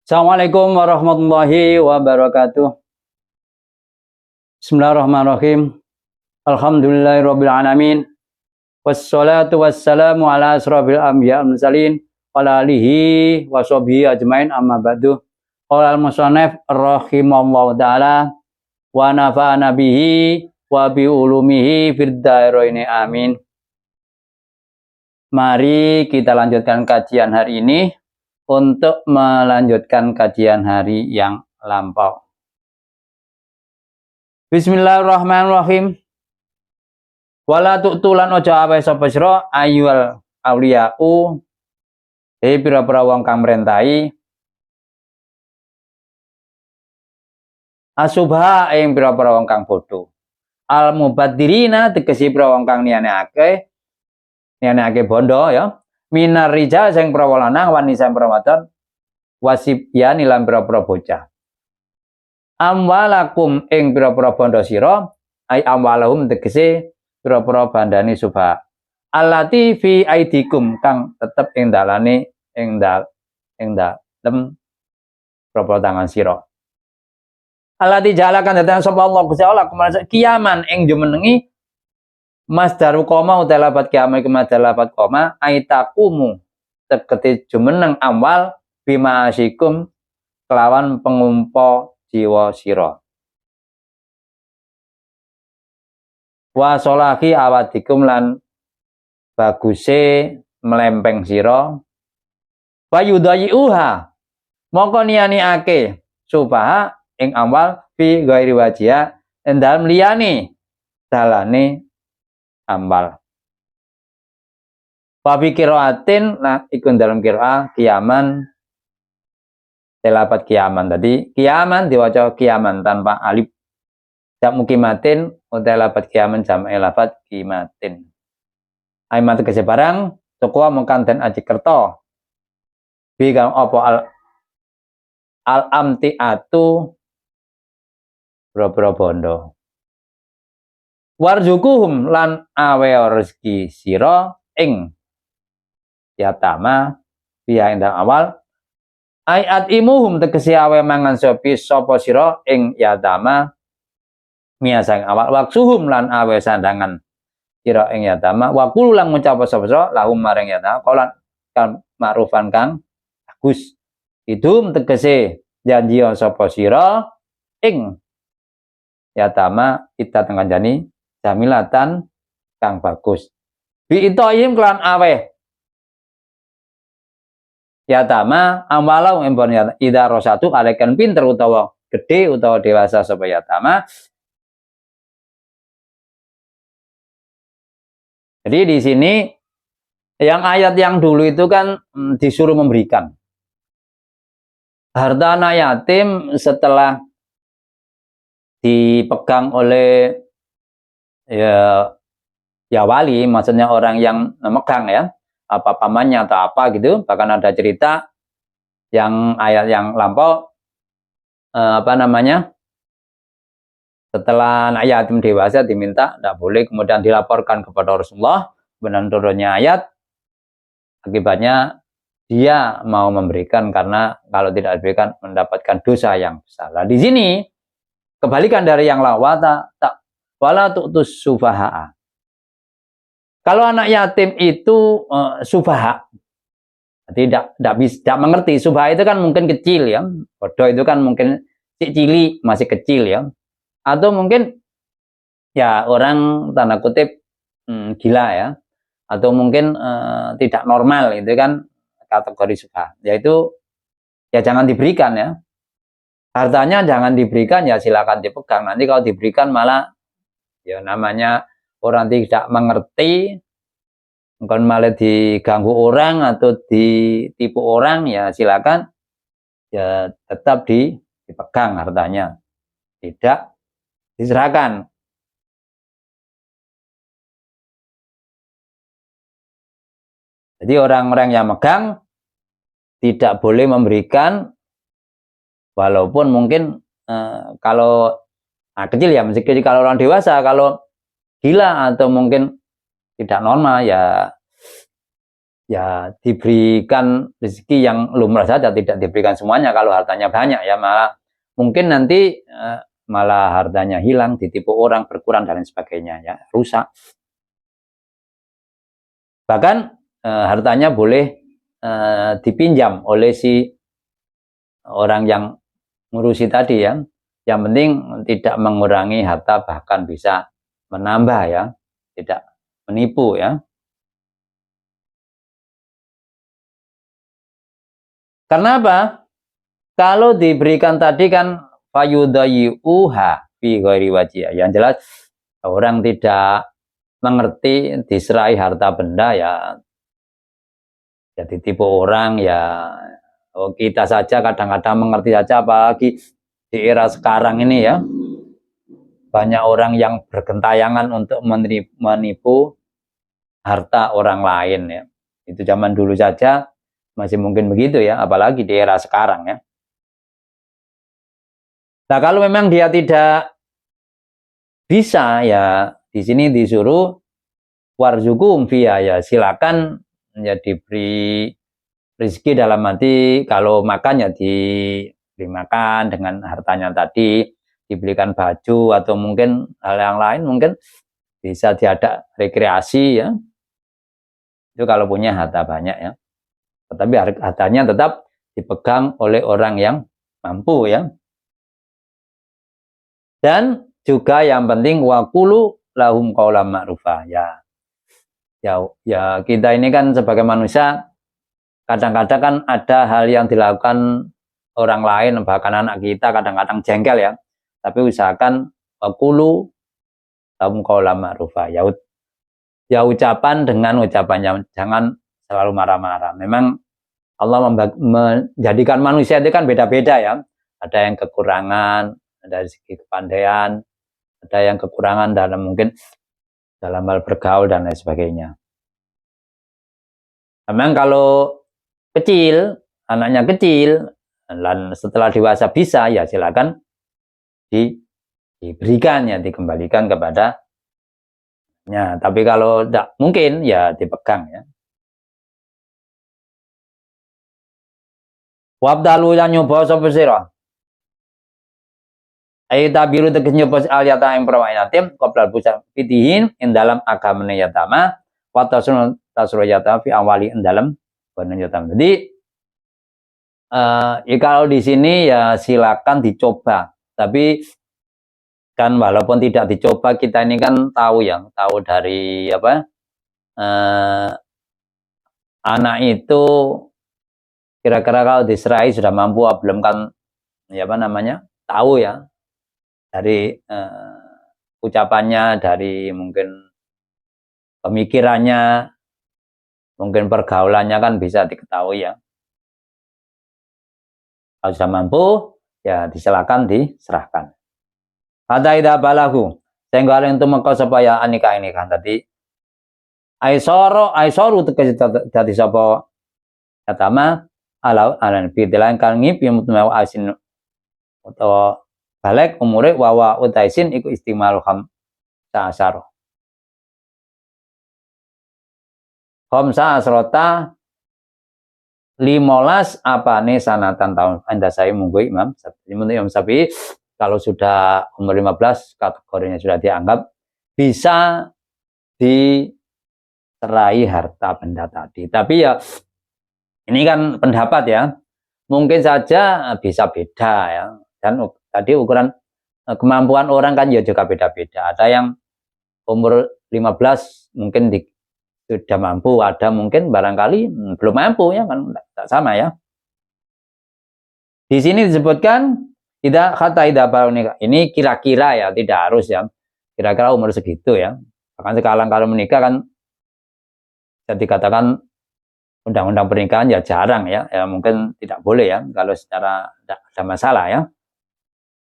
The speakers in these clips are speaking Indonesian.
Assalamualaikum warahmatullahi wabarakatuh. Bismillahirrahmanirrahim. Alhamdulillahirabbil alamin. Wassalatu wassalamu ala asrofil anbiya wal mursalin wa ala alihi washabihi ajmain amma ba'du. Qala al-musannif rahimallahu taala wa nafa'ana bihi wa bi ulumihi fid dharain amin. Mari kita lanjutkan kajian hari ini untuk melanjutkan kajian hari yang lampau. Bismillahirrahmanirrahim. Wala tu'tulan ojo awe sapa sira ayyul auliya'u pira-pira wong kang mrentahi asubha ing pira-pira wong kang bodho. Al mubaddirina tegesi pira wong kang nianake bondo ya. Minar rijal sing pira lanang wanisa perawatan wasibyan lan pira-pira bocah. Amwalakum ing pira-pira bondo sira ai amwalahum tegese pira-pira bandane subha. Allati fi aidikum kang tetep ing dalane ing dalem pira-pira tangan sira. Allati jalakan datang sapa Allah Gusti Allah kiaman ing jumenengi masdaru koma utawa lafat kiamat kemadal lafat koma aitakumu tegese jumeneng amwal bima asikum kelawan pengumpo jiwa sira wa solahi awadikum lan baguse melempeng sira wa yudayiuha mongko nianiake subaha ing amwal fi ghairi wajia endal liyane dalane ambal. Papi kiraatin nah ikun dalam kiraah kiaman telapat kiaman tadi kiaman diwaca kiaman tanpa alif jak mukimatin utawa lapat kiaman jam lafat kimatin aimat tegese barang toko mengkan den aji kerto bi kang apa al amtiatu boro-boro bondo warzukuhum lan awe rezeki sira ing yatama biya endang awal ayat imuhum tegese awe mangan sapa sira ing yatama miasang awal waksuhum lan awe sandangan sira ing yatama wa qul lan ngucap sapa sira lahum maring yatama qalan kang ma'rufan kang bagus idum tegese janji sapa sira ing yatama kita tengah jani jamilatan kang bagus bi itoyim kelan awe yatama amalau empon ida rosatu alekan pinter utawa gede utawa dewasa sapa yatama. Jadi di sini yang ayat yang dulu itu kan disuruh memberikan harta anak yatim setelah dipegang oleh ya wali, maksudnya orang yang memegang ya, apa pamannya atau apa gitu. Bahkan ada cerita yang ayat yang lampau setelah anak yatim dewasa diminta tidak boleh, kemudian dilaporkan kepada Rasulullah, benar turunnya ayat akibatnya dia mau memberikan karena kalau tidak diberikan mendapatkan dosa yang besar. Nah, di sini kebalikan dari yang lawata tak wala tu'tus sufaha. Kalau anak yatim itu sufaha, tidak mengerti. Sufaha itu kan mungkin kecil ya, bodoh itu kan mungkin cili masih kecil ya, atau mungkin ya orang tanda kutip gila ya, atau mungkin tidak normal itu kan kategori sufaha. Yaitu ya jangan diberikan ya. Hartanya jangan diberikan ya silakan dipegang. Nanti kalau diberikan malah ya namanya orang tidak mengerti, mungkin malah diganggu orang atau ditipu orang ya silakan ya tetap dipegang hartanya, tidak diserahkan. Jadi orang-orang yang megang tidak boleh memberikan. Walaupun mungkin kalau kecil ya masih kecil, kalau orang dewasa, kalau gila atau mungkin tidak normal ya ya diberikan rezeki yang lumrah saja, tidak diberikan semuanya kalau hartanya banyak ya, malah mungkin nanti malah hartanya hilang, ditipu orang, berkurang dan lain sebagainya ya, rusak. Bahkan hartanya boleh dipinjam oleh si orang yang ngurusi tadi ya. Yang penting tidak mengurangi harta, bahkan bisa menambah ya, tidak menipu ya. Karena apa? Kalau diberikan tadi kan fayudayyuha fi ghairi wajih. Yang jelas orang tidak mengerti diserai harta benda ya, jadi tipu orang ya. Oh, kita saja kadang-kadang mengerti saja, apalagi di era sekarang ini ya, banyak orang yang bergentayangan untuk menipu harta orang lain ya. Itu zaman dulu saja masih mungkin begitu ya, apalagi di era sekarang ya. Nah, kalau memang dia tidak bisa ya, di sini disuruh warzukum fiha ya, silakan ya diberi rezeki, dalam arti kalau makan ya diberi makan dengan hartanya tadi, dibelikan baju atau mungkin hal yang lain, mungkin bisa diada rekreasi ya. Itu kalau punya harta banyak ya. Tetapi hartanya tetap dipegang oleh orang yang mampu ya. Dan juga yang penting waqulu lahum qaulan ma'rufa ya. Ya kita ini kan sebagai manusia kadang-kadang kan ada hal yang dilakukan orang lain, bahkan anak kita kadang-kadang jengkel ya. Tapi usahakan waqulu lahum qaulan ma'rufa ya, ucapan dengan ucapannya, jangan selalu marah-marah. Memang Allah menjadikan manusia itu kan beda-beda ya. Ada yang kekurangan dari segi kepandaian, ada yang kekurangan dalam mungkin dalam hal bergaul dan lain sebagainya. Memang kalau kecil, anaknya kecil, dan setelah dewasa bisa, ya silakan diberikan ya, dikembalikan kepada ya. Tapi kalau tidak mungkin ya dipegang ya. Wabdalu yang nyoba sapa sira. Aita biru tegas nyoba al yata yang perawan yatim qoblal busa fitihin in dalam agamane yatama wa tasru yata fi awali in dalam banan yatama. Jadi ya kalau di sini ya silakan dicoba. Tapi kan walaupun tidak dicoba, kita ini kan tahu ya, tahu dari apa, anak itu kira-kira kalau diserai sudah mampu belum, kan ya apa namanya, tahu ya dari ucapannya, dari mungkin pemikirannya, mungkin pergaulannya kan bisa diketahui ya. Kalau sudah mampu ya disilakan diserahkan. Hatta idza balagu, sehingga itu mengko supaya anika ini kan tadi aisoru tegese dadi sapa yatama alan bidlan kang ngip yang mutmau asin utawa balik umure wawa utaisin iku istimal khamsa asrota 15 apane sanatan tahun. Anda saya munggu Imam Syafi'i kalau sudah umur 15 kategorinya sudah dianggap bisa diserai harta benda tadi. Tapi ya ini kan pendapat ya, mungkin saja bisa beda ya. Dan tadi ukuran kemampuan orang kan ya juga beda-beda. Ada yang umur 15 mungkin sudah mampu, ada mungkin barangkali belum mampu ya kan, tak sama ya. Di sini disebutkan tidak kata nikah. Ini kira-kira ya, tidak harus ya. Kira-kira umur segitu ya. Bahkan sekarang kalau menikah kan bisa dikatakan undang-undang pernikahan ya jarang ya. Ya mungkin tidak boleh ya kalau secara tidak ada masalah ya.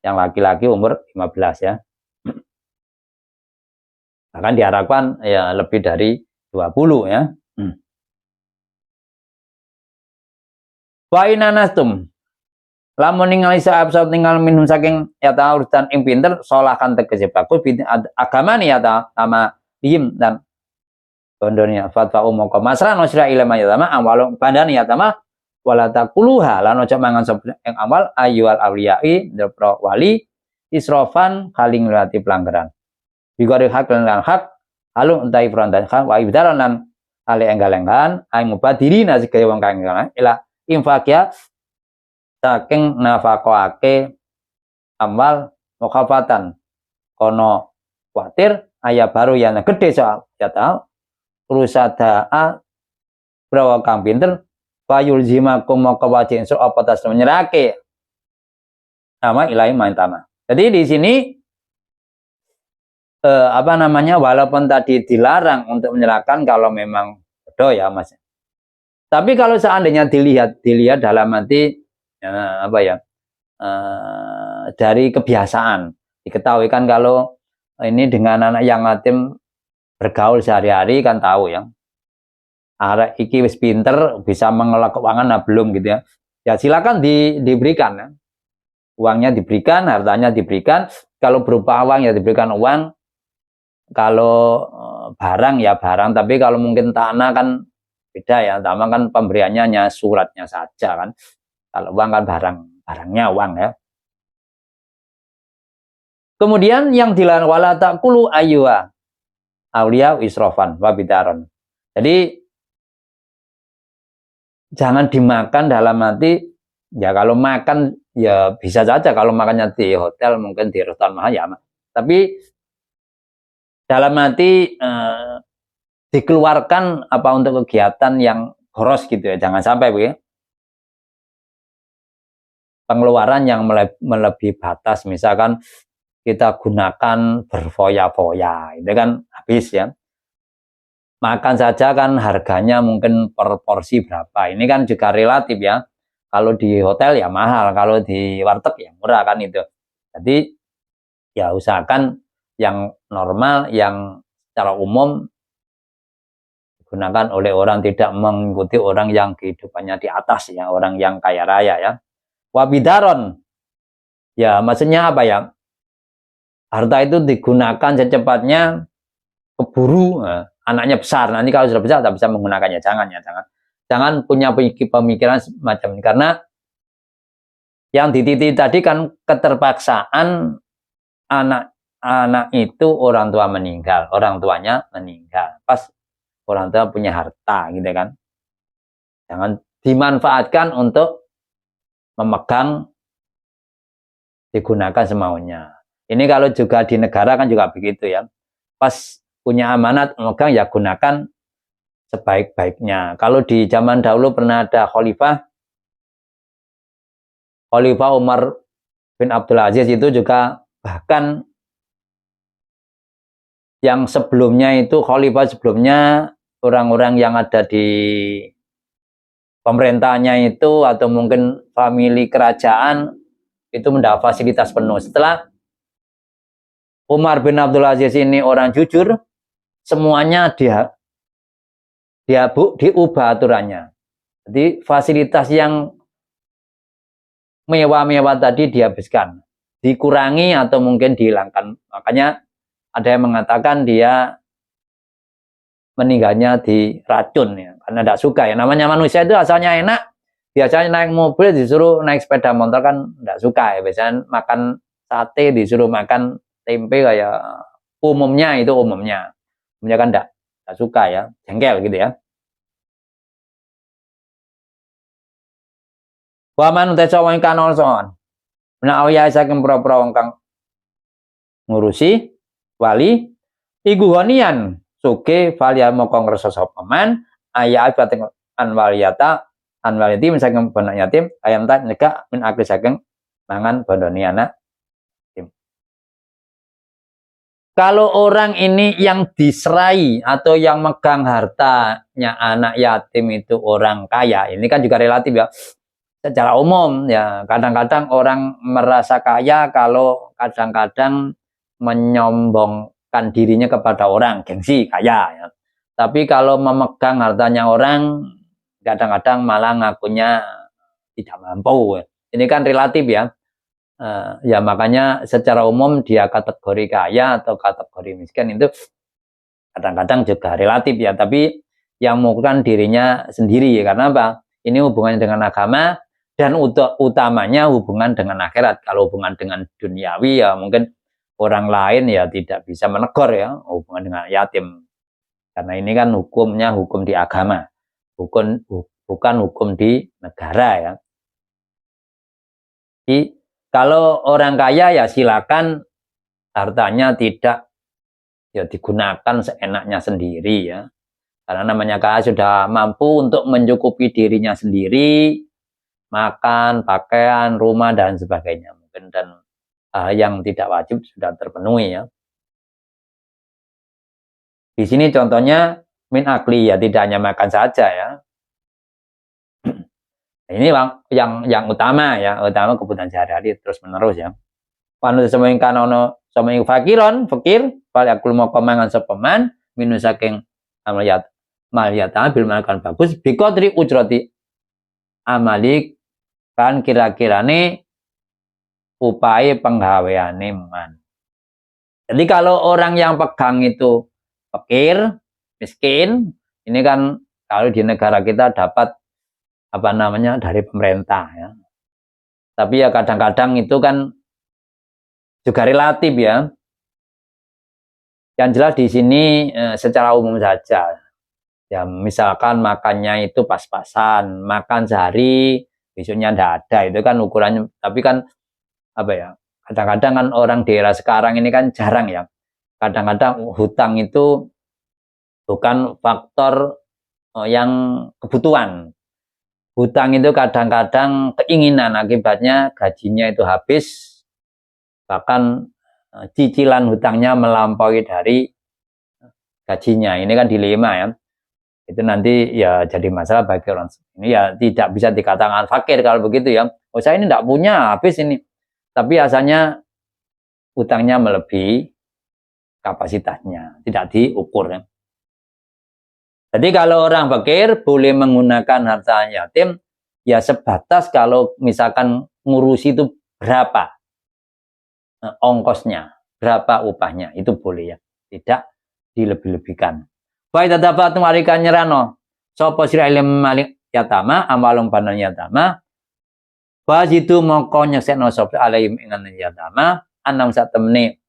Yang laki-laki umur 15 ya. Bahkan diharapkan ya lebih dari 20 ya. Wa inanastum lamun ningali saab tinggal minum saking yata urusan ing pinter solahkan tegese bagus agamane yata sama diem dan Bondonya fatwa moko masra nosra ilma yatama awal bandani yatama wala taquluha lan aja mangan sapa ing awal ayyual awliyai depro wali israfan kaling lati pelanggaran. Bigori hak lan hak halu entai frontan hak wa ibdaran lan ale enggal-enggalan ay mubadiri nasi kaya wong kang ila infakya saking nafaqoake amal mukafatan kono kuatir aya baru yang gede soal ya tahu rusadaa brawa kang pinter fayul zimakum maqawajin so apa tas menyerake sama ilahi mantama. Jadi di sini apa namanya, walaupun tadi dilarang untuk menyerahkan kalau memang bodoh ya Mas. Tapi kalau seandainya dilihat dalam arti apa ya, dari kebiasaan diketahui kan kalau ini dengan anak yang yatim bergaul sehari-hari kan tahu ya, arek iki wis pinter bisa mengelola keuangan nah belum gitu ya, ya silakan diberikan ya. Uangnya diberikan, hartanya diberikan, kalau berupa uang ya diberikan uang, kalau barang ya barang, tapi kalau mungkin tanah kan beda ya, tanah kan pemberiannya hanya suratnya saja kan, kalau uang kan barangnya uang ya. Kemudian yang dilarang wala taqulu ayyuha auliya israfan wa bidaron. Jadi jangan dimakan dalam arti ya, kalau makan ya bisa saja kalau makannya di hotel, mungkin di restoran mahal ya, tapi dalam arti dikeluarkan apa untuk kegiatan yang boros gitu ya, jangan sampai begitu. Pengeluaran yang melebihi batas, misalkan kita gunakan berfoya-foya, itu kan habis ya. Makan saja kan harganya mungkin per porsi berapa, ini kan juga relatif ya. Kalau di hotel ya mahal, kalau di warteg ya murah kan itu. Jadi ya usahakan yang normal, yang secara umum digunakan oleh orang, tidak mengikuti orang yang kehidupannya di atas ya, orang yang kaya raya ya. Wabidaron, ya maksudnya apa ya? Harta itu digunakan secepatnya, keburu, anaknya besar, nanti kalau sudah besar tak bisa menggunakannya, jangan ya, jangan punya pemikiran semacam ini, karena yang dititi tadi kan keterpaksaan anak itu orang tua meninggal, orang tuanya meninggal, pas orang tua punya harta gitu kan, jangan dimanfaatkan untuk memegang, digunakan semaunya. Ini kalau juga di negara kan juga begitu ya, pas punya amanat memegang ya gunakan sebaik-baiknya. Kalau di zaman dahulu pernah ada Khalifah Umar bin Abdul Aziz, itu juga bahkan yang sebelumnya itu Khalifah sebelumnya, orang-orang yang ada di pemerintahnya itu atau mungkin famili kerajaan itu mendapat fasilitas penuh. Setelah Umar bin Abdul Aziz ini orang jujur, semuanya diubah aturannya. Jadi fasilitas yang mewah-mewah tadi dihabiskan, dikurangi atau mungkin dihilangkan. Makanya ada yang mengatakan dia meninggalnya diracun ya, karena tidak suka ya. Namanya manusia itu asalnya enak, biasanya naik mobil disuruh naik sepeda motor kan tidak suka ya. Biasanya makan sate disuruh makan tempe kayak umumnya kan tidak suka ya, jengkel gitu ya. Waman uteso wong kang nolson. Nah awya saking pro-pro wong kang ngurusi wali iku honian suge valia moko ngrasa sapa man aya bating anwaliyati saking banak yatim ayam tak nyegak min akli saking mangan bondoni anak yatim. Kalau orang ini yang diserai atau yang megang hartanya anak yatim itu orang kaya, ini kan juga relatif ya. Secara umum ya, kadang-kadang orang merasa kaya kalau kadang-kadang menyombongkan dirinya kepada orang, gengsi kaya ya. Tapi kalau memegang hartanya orang, kadang-kadang malah ngakunya tidak mampu. Ini kan relatif ya. Ya makanya secara umum dia kategori kaya atau kategori miskin itu kadang-kadang juga relatif ya, tapi yang mengukurkan dirinya sendiri ya. Karena apa? Ini hubungannya dengan agama dan utamanya hubungan dengan akhirat. Kalau hubungan dengan duniawi ya mungkin orang lain ya tidak bisa menegur ya hubungan dengan yatim. Karena ini kan hukumnya hukum di agama, bukan hukum di negara ya. Jadi kalau orang kaya ya silakan hartanya tidak ya digunakan seenaknya sendiri ya. Karena namanya kaya sudah mampu untuk mencukupi dirinya sendiri, makan, pakaian, rumah dan sebagainya. Mungkin dan yang tidak wajib sudah terpenuhi ya. Di sini contohnya min akli ya, tidak hanya makan saja ya. Ini yang utama ya, utama kebutuhan sehari-hari terus menerus ya. Panu semuanya kanono semuanya fakiron, fakir, pada akul mau kemangan sepeman minus saking amaliyat maliyata bil malakan bagus bikodri ujroti amalik kan kira-kirane upaya penggaweane man. Jadi kalau orang yang pegang itu fakir, miskin, ini kan kalau di negara kita dapat apa namanya dari pemerintah ya. Tapi ya kadang-kadang itu kan juga relatif ya. Yang jelas di sini secara umum saja. Ya misalkan makannya itu pas-pasan, makan sehari besoknya tidak ada, itu kan ukurannya. Tapi kan apa ya, kadang-kadang kan orang di era sekarang ini kan jarang ya, kadang-kadang hutang itu bukan faktor yang kebutuhan. Hutang itu kadang-kadang keinginan, akibatnya gajinya itu habis, bahkan cicilan hutangnya melampaui dari gajinya. Ini kan dilema ya. Itu nanti ya jadi masalah bagi orang ini ya, tidak bisa dikatakan fakir kalau begitu ya. Oh saya ini tidak punya, habis ini. Tapi asalnya utangnya melebihi kapasitasnya, tidak diukur ya. Jadi kalau orang fakir boleh menggunakan harta yatim ya sebatas kalau misalkan ngurusi itu berapa ongkosnya, berapa upahnya, itu boleh ya, tidak dilebih-lebihkan. Baik tetapi tumarikan nyerano sapa sira ilmu malik yatama amalum panon yatama bajitu mongko nyeksekno sapa alaihim ingan yatama anam sak temene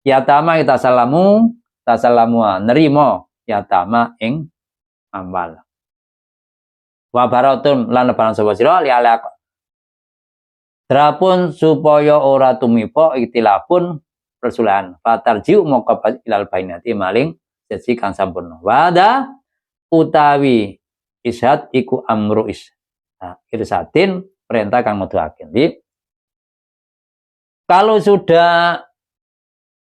yatama kita salamu nerimo yatama ing amal wa baratun lan barang sapa sira li ala drapun supaya ora tumipa ikhtilafun persulahan fatarjiu mongko ilal bainati maling sesi kang sampurna. Wada utawi ishad iku amru irsadin perintah kang nuduhaken. Jadi kalau sudah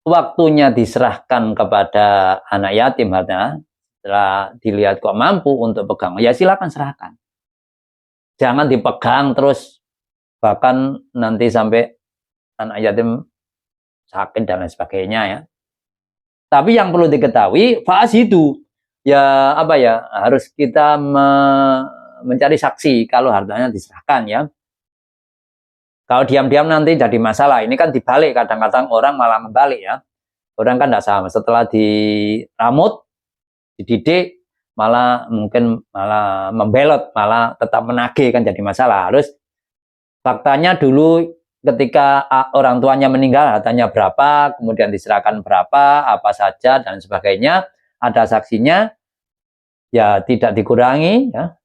waktunya diserahkan kepada anak yatim harta, setelah dilihat kok mampu untuk pegang, ya silakan serahkan. Jangan dipegang terus bahkan nanti sampai anak yatim sakit dan lain sebagainya ya. Tapi yang perlu diketahui, faas itu ya apa ya, harus kita mencari saksi kalau hartanya diserahkan ya. Kalau diam-diam nanti jadi masalah. Ini kan dibalik, kadang-kadang orang malah membalik ya. Orang kan tidak sama, setelah diramut, dididik, malah mungkin malah membelot, malah tetap menagih, kan jadi masalah. Harus faktanya dulu ketika orang tuanya meninggal, hartanya berapa, kemudian diserahkan berapa, apa saja, dan sebagainya, ada saksinya, ya tidak dikurangi. Ya.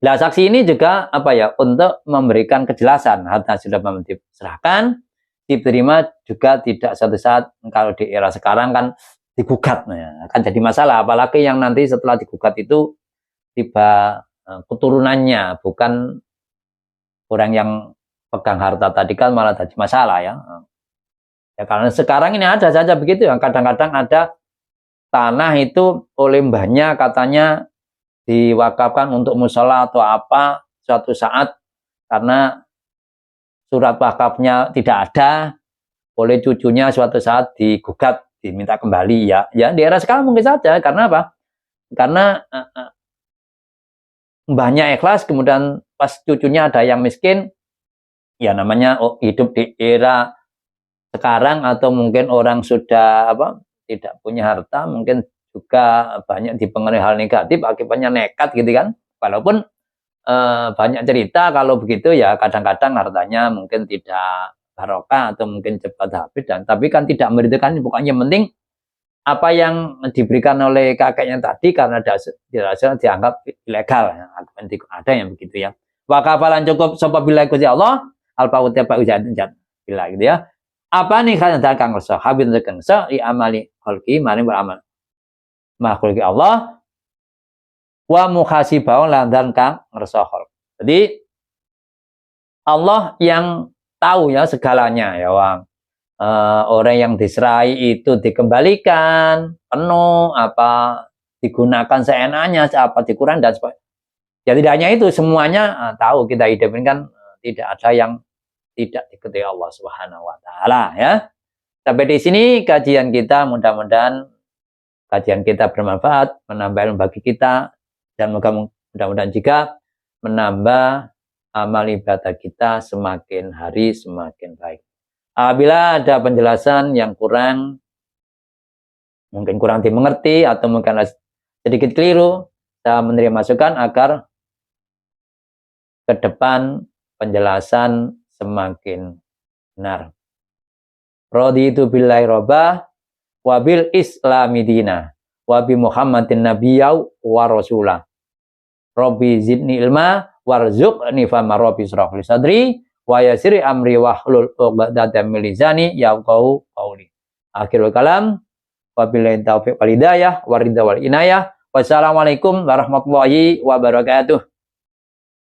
Nah, saksi ini juga apa ya, untuk memberikan kejelasan, harta sudah diserahkan, diterima juga tidak suatu saat, kalau di era sekarang kan digugat, ya, akan jadi masalah, apalagi yang nanti setelah digugat itu tiba keturunannya, bukan orang yang pegang harta tadi kan malah jadi masalah ya. Ya karena sekarang ini ada saja begitu ya. Kadang-kadang ada tanah itu oleh mbahnya katanya diwakafkan untuk musola atau apa suatu saat karena surat wakafnya tidak ada, oleh cucunya suatu saat digugat diminta kembali ya. Ya di era sekarang mungkin saja karena apa? Karena mbahnya ikhlas kemudian pas cucunya ada yang miskin. Ya namanya hidup di era sekarang atau mungkin orang sudah tidak punya harta, mungkin juga banyak dipengaruhi hal negatif, akibatnya nekat gitu kan. Walaupun banyak cerita kalau begitu ya kadang-kadang hartanya mungkin tidak barokah atau mungkin cepat habis, dan tapi kan tidak memberitakan, pokoknya penting apa yang diberikan oleh kakeknya tadi karena dirasa dianggap ilegal ya. Ada yang begitu ya. Wa kafalan cukup sapa bila Gusti Allah alfa uta ujadan bila gitu ya. Apa nih kan kang rasa habis tekan sa i amali khalqi mari beramal makhluk Allah wa muhasibau landan kang ngerasa khalq. Jadi Allah yang tahu ya segalanya ya Wang. Orang yang diserai itu dikembalikan penuh, apa digunakan seenaknya, apa dikurang dan sebagainya. Ya tidak hanya itu, semuanya tahu kita hidup ini kan tidak ada yang tidak diketahui Allah Subhanahu wa taala ya. Sampai di sini kajian kita, mudah-mudahan kajian kita bermanfaat, menambah ilmu bagi kita, dan mudah-mudahan juga menambah amal ibadah kita semakin hari semakin baik. Apabila ada penjelasan yang kurang, mungkin kurang dimengerti atau mungkin sedikit keliru, saya menerima masukan agar ke depan penjelasan semakin benar. Raditu billahi robah, wabil islami dina, wabi muhammadin nabiyau wa rasulah. Rabbi zidni ilma, warzuqni fama rabbi syrahli sadri, wa yasiri amri wahlul 'uqdatam min lisani yafqahu qawli. Akhirul kalam, wabillahi taufiq wal hidayah, waridha wal inayah. Wassalamualaikum warahmatullahi wabarakatuh.